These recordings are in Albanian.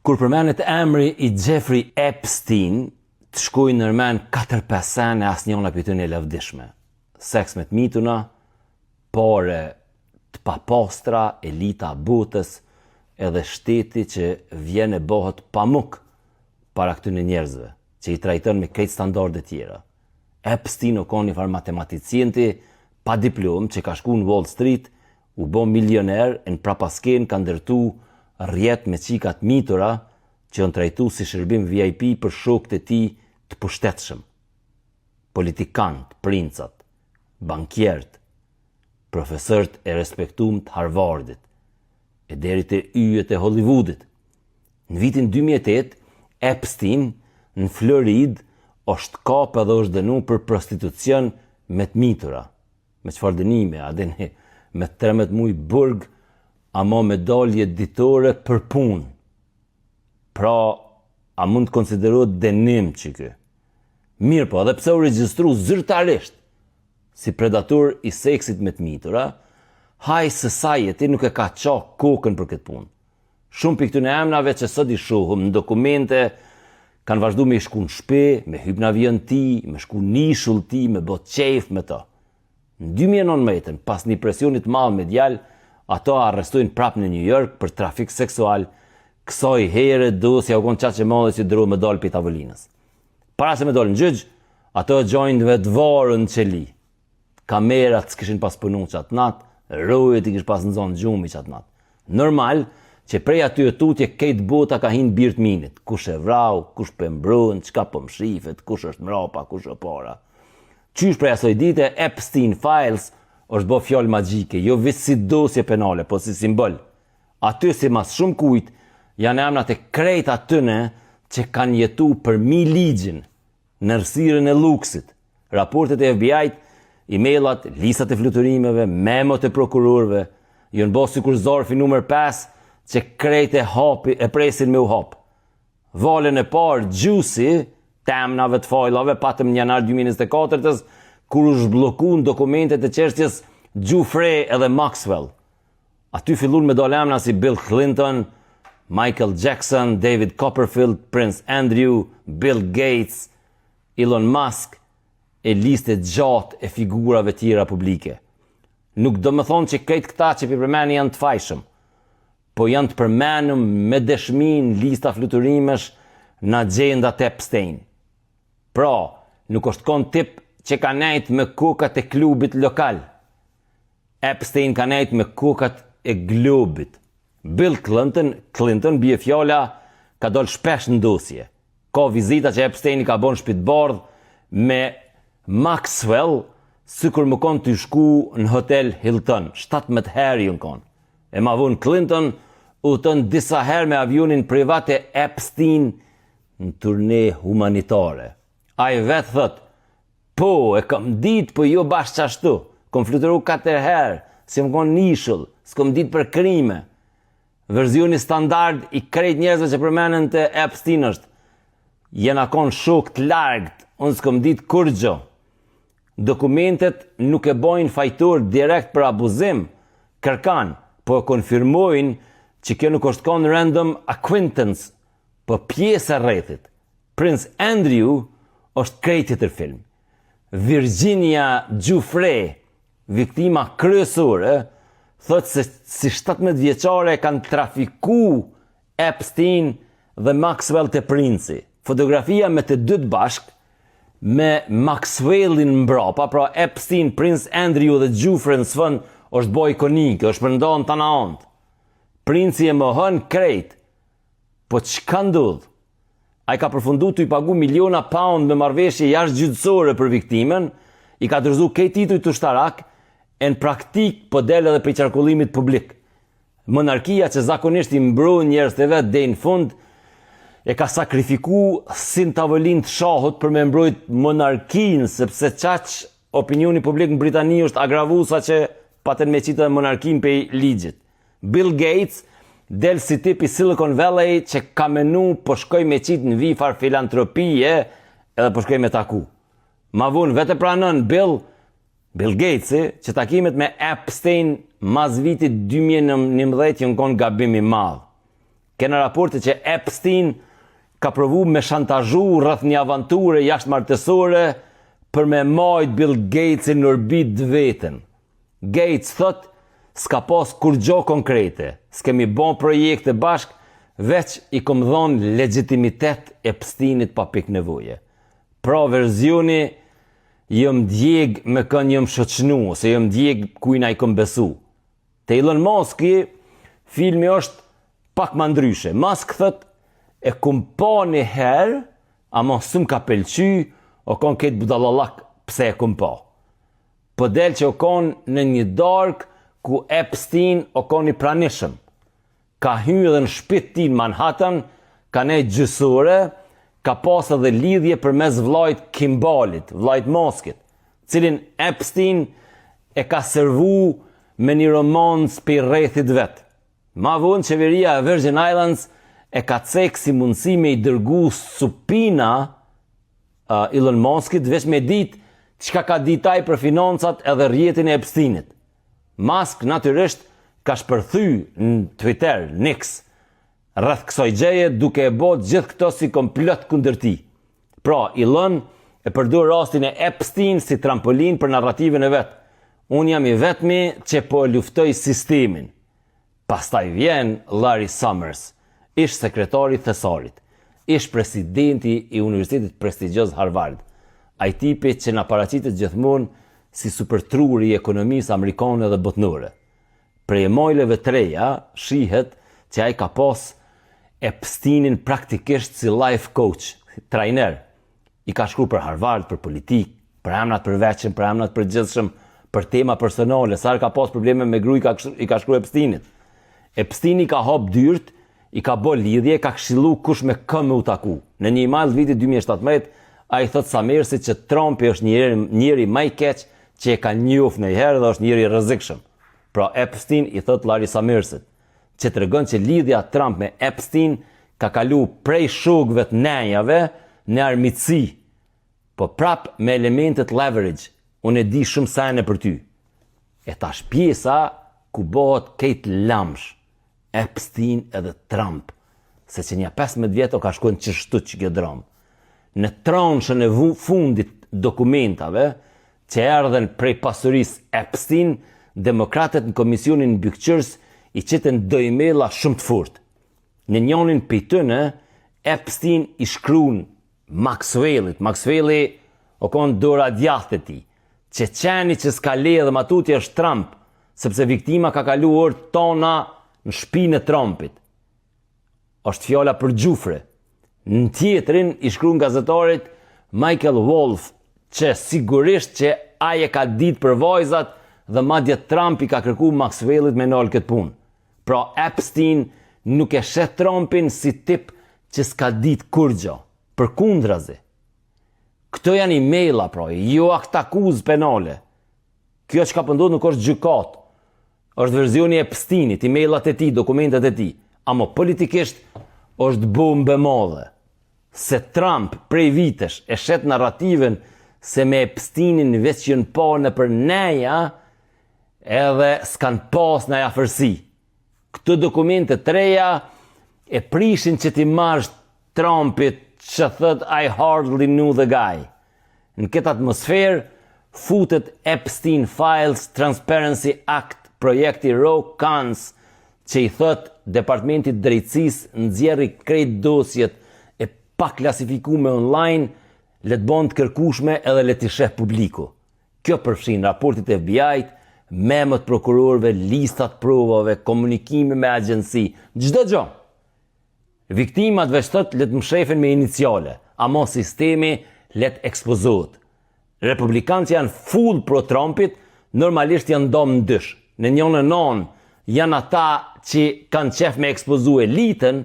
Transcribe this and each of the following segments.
Kur përmenet emri i Jeffrey Epstein, të shkojnë nërmen 4-5 sene asnjëna për ty në lavdishme. Seks me të mituna, pore të papastra, elita botës, edhe shteti që vjen e bëhet pamuk para këtyre njerëzve, që i trajton me krejt standarde tjera. Epstein o ka një farë matematicienti pa diplom që ka shku në Wall Street, u bo milioner, në prapasken ka ndërtu rjet me qikat mitura që janë trajtu si shërbim VIP për shokët e tij të pushtetshëm. Politikant, princat, bankjerët, profesorët e respektuar të Harvardit, e deri te yjet e Hollywoodit. Në vitin 2008, Epstein në Florid është kap edhe është dënu për prostitucion me të mitura. Me çfarë dënime, a deni me 13 muaj burg, ama me dalje ditore për punë. Pra, a mund të konsiderohet dënim që kë? Mirë po, edhe pse u regjistru zyrtarisht si predator i seksit me të mitura, High Society nuk e ka qa kokën për këtë punë. Shumë për këtyne emnave që sot i shohëm në dokumente, kanë vazhdu me i shku në shpe, me hyp në avion ti, me shku në ishull ti, me bot qef me ta. Në 2019, pas një presionit madh medial, ato arrestojnë prap në New York për trafik seksual, kësaj here dosja u konë qaqe madhe që dro me dalë për tavolinës. Para se me dalë në gjyq, ato gjojnë vetëvarën në qeli. Kamerat s'kishin pas punu qatë natë, rojet i kish pas në zonë gjumi qatë natë. Normal, që prej aty e tutje kejt bota ka hinë birt minit. Kush e vrau, kush për mbrun, qka për mshifet, kush është mrapa, kush e para. Qysh prej asoj dite, Epstein Files është bo fjallë magjike, jo vetë si dosje penale, po si simbol. Aty si mas shumë kujt, janë emnat e krejt atyne që kanë jetu për mi ligjin, në rësirën e luksit, raportet e FBI-t, e-mailat, listat e fluturimeve, memot e prokurorve, jënë bo si kur zorfi numër 5, që krejt e presin me u hap. Valen e parë, Juicy, temnave të fajlave, patëm në janar 2024, kur u zhbllokun dokumentet e çështjes Giuffre edhe Maxwell. Aty fillun me dalë emra si Bill Clinton, Michael Jackson, David Copperfield, Prince Andrew, Bill Gates, Elon Musk, e listë gjatë e figurave tjera publike. Nuk do më thonë që krejt këta që përmeni janë të fajshëm, po janë të përmenëm me dëshmin lista fluturimesh në agjendat Epstein. Pra, nuk është kon tip që ka nejt me kokat e klubit lokal. Epstein ka nejt me kokat e globit. Bill Clinton bie fjala, ka dollë shpesh në dosje. Ka vizita që Epstein ka bon shpit bardh me Maxwell, sikur më kon të shku në hotel Hilton, 17 herë ju në kon. E ma vonë Clinton u tënë disa herë me avionin private Epstein në turne humanitare. A i vetë thët, po, e kam dit, po jo bashkë qashtu, kom fluturu 4 herë, si më konë nishull, s'kom dit për krime. Verzioni standard i krejt njerëzve që përmenen të Epstein është, jena konë shok të largët, unë s'kom dit kur gjo. Dokumentet nuk e bojnë fajtor direkt për abuzim, kërkan, po e konfirmojnë që kjo nuk është konë random acquaintance, po pjesë e rrethit. Prince Andrew është krejt tjetër film. Virginia Giuffre, viktima kryesore, thot se si 17 vjeçare kanë trafiku Epstein dhe Maxwell të princi. Fotografia me të dytë bashk, me Maxwellin mbrapa, pra Epstein, Prince Andrew dhe Giuffre në sfën është bo ikonike, është përndonë të naont. Princi e më hën krejt, po çka ndodh? A i ka përfundu të i pagu miliona pound me marrëveshje jashtëgjyqësore për viktimen, i ka dërzu kej tituj të shtarak, e në praktik po del edhe për qarkullimit publik. Monarkia që zakonisht i mbron njerëz të vetë deri në fund, e ka sakrifiku si në tavolin të shahut për me mbrojt monarkin, sepse qaq opinioni publik në Britani është agravu sa që paten me qitë monarkin për ligjit. Bill Gates del si tip i Silicon Valley që ka menu po shkoj me qitë në vifar filantropie edhe po shkoj me taku. Ma vonë vete pranon Bill Gates që takimet me Epstein mas vitit 2019 jënë konë gabimi madh. Kena raporte që Epstein ka provu me shantazhu rreth një avanture jashtëmartësore për me majt Bill Gatesin në orbit vetën. Gates thot, s'ka pas kur gjo konkrete, s'kemi bon projekte bashk, veç i kom dhon legitimitet Epsteinit pa pik nevoje. Pra verzioni, jëm djeg me kën jëm shoqnu, ose jëm djeg kujna i kom besu. Te Elon Muski, filmi është pak ma ndryshe. Musk thot, e kum pa një herë, ama s'm ka pëlqy, o kon këtë budallalak pse e kum pa. Po del që o kon në një dark ku Epstein o kon i pranishëm. Ka hyrë dhe në shpit ti në Manhattan, ka nejtë gjysore, ka pas edhe lidhje për mes vllajt Kimbalit, vllajt Muskit, cilin Epstein e ka servu me një romans për rrethit vetë. Ma vonë qeveria e Virgin Islands e ka cek si mundësi me i dërgu supina Elon Muskit veç me dit çka ka ditaj për financat edhe rjetin e Epsteinit. Musk natyrisht ka shpërthy në Twitter, Nix, rreth kësaj gjeje duke e bot gjithë këto si komplot kundër tij. Pra, Elon e përdor rastin e Epstein si trampolin për narrativin e vet. Unë jam i vetmi që po luftoj sistemin. Pastaj vjen Larry Summers, ish sekretari thesarit, ish presidenti i Universitetit prestigjioz Harvard, ai tipi që na paraqitet gjithmonë si supertruri i ekonomisë amerikane dhe botnore. Prej mojleve treja shihet që ai ka pas Epsteinin praktikisht si life coach, trajner. I ka shkruar për Harvard, për politik, për emrat përveçëm, për emrat përgjithshëm, për tema personale, sa ka pas probleme me gruj i ka shkruar Epsteinit. Epsteini ka hap dyrt, i ka bë lidhje, ka këshillu kush me kë me u taku. Në një email vitit 2017, ai thot Samersit që Trumpi është njeri më i keq që e ka njoft ndonjëherë dhe është njeri i rrezikshëm. Pra Epstein i thot Larry Summersit, që tregon që lidhja Trump me Epstein ka kalu prej shokëve të nenjave në armiqësi, po prap me elementet leverage. Unë e di shumë sene për ty. E tash pjesa ku bëhet Kate lamsh, Epstein edhe Trump, se që një 15 vjetë o ka shkojnë qështu që kjo dramë. Në transhën e fundit dokumentave, që erdhen prej pasuris Epstein, demokratët në komisionin mbykëqyrës i qitën dojmela shumë të furt. Në njonin për tëne, Epstein i shkruan Maxwellit. Maxwelli o konë dora djathtë e ti, që qeni që s'ka le dhe matuti është Trump, sepse viktima ka kalu orë tona në shpinë e Trumpit. Është fjala për gjufre. Në tjetrin i shkruan gazetarit Michael Wolff, që sigurisht që aje ka ditë për vajzat dhe madje Trump i ka kërku Maxwellit me nalë këtë punë. Pra Epstein nuk e shet Trumpin si tip që s'ka ditë kur gjo, për kundrazi. Këto janë emaila, pra, jo akt akuzë penale. Kjo që ka pëndod nuk është gjykat, është verzioni Epsteinit, emailat e ti, dokumentet e ti, ama politikisht është bombe madhe. Se Trump prej vitesh e shet narrativen se me Epsteinin veç jën pa në për neja, edhe s'kan pas në afërsi. Këto dokumente treja e prishin që ti marrësh Trumpit që thët I hardly knew the guy. Në këtë atmosferë, futet Epstein Files Transparency Act, projekti Roe Kans, që i thët Departamentit Drejtësisë nxjerri krejt dosjet e pa klasifikume online, le të bëhen të kërkueshme edhe le t'i sheh publiku. Kjo përfshin raportit e FBI-t, memët prokurorëve, listat provave, komunikime me agjenci, çdo gjë. Viktimat veç thot le të mshefin me iniciale, ama sistemi le të ekspozohet. Republikanët janë full pro Trumpit, normalisht janë ndomë në dysh. Në njënë non janë ata që kanë qef me ekspozu elitën,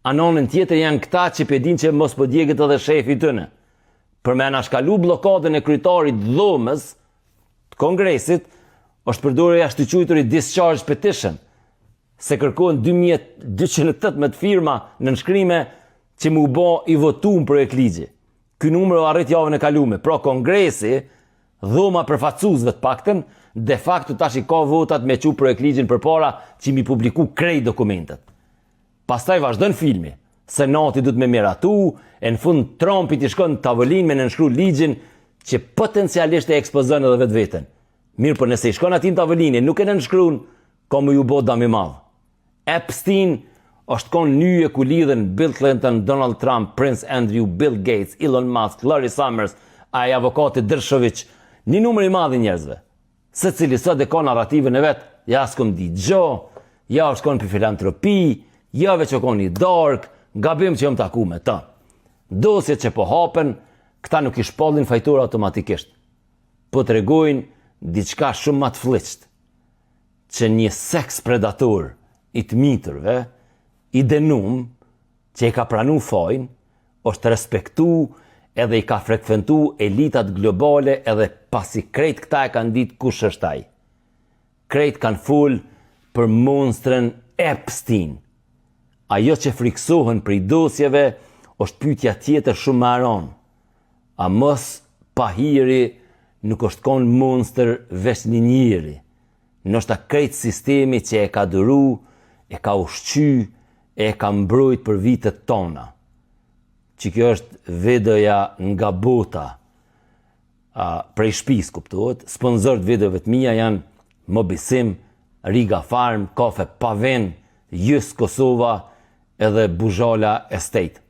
anonën tjetër janë këta që pedin që mos po djegët edhe shefi tëne. Për me anashkalu blokadën e kryetarit dhomës të Kongresit, është përdore jashtë të quajturi discharge petition, se kërkojnë 2218 firma në nënshkrime që mu bo i votum projekt ligji. Ky numër arrit javën e kalume, pra Kongresi, dhoma përfaqësuesve të paktën, de facto tash i ka votat me çu projekt ligjin përpara që mi publiku krejt dokumentet. Pastaj vazhdon filmi. Senati duhet me miratu, e në fund Trumpi t'i shkon në tavolinë me nënshkru ligjin që potencialisht e ekspozon edhe vetë vetën. Mirë, për nëse i shkon ati në tavolinë, nuk e nënshkruan, ka më ju bot dam i madh. Epstein është kon nyje ku lidhen Bill Clinton, Donald Trump, Prince Andrew, Bill Gates, Elon Musk, Larry Summers, ai avokati Dershowitz, një numër i madh i njerëzve. Secili sot e ka narrativën e vet, ja s'kom di gjo, ja është kon për filantropi, ja veç o kon i dark, gabim që jom taku me ta. Dosjet që po hapen, këta nuk i shpallin fajtor automatikisht. Po të regojnë diçka shumë më të fllëçt, që një seks predator i të miturve, i denum, që i ka pranu fajnë, është respektu edhe i ka frekventu elitat globale edhe pasi krejt këta e kanë ditë kush është ai. Krejt kanë full për monstren Epstein. Ajo që friksohen për i dosjeve është pyetja tjetër shumë më aron. A mos pahiri nuk është kon monster veç një njeri. Nështë krejt sistemi që e ka duru, e ka ushqy, e ka mbrojt për vitet tona. Që kjo është videoja nga bota, prej shtëpis kuptohet. Sponsorët videove të mia janë Mobisim, Riga Farm, Kafe Paven, Jys Kosova edhe Buzhala Estate.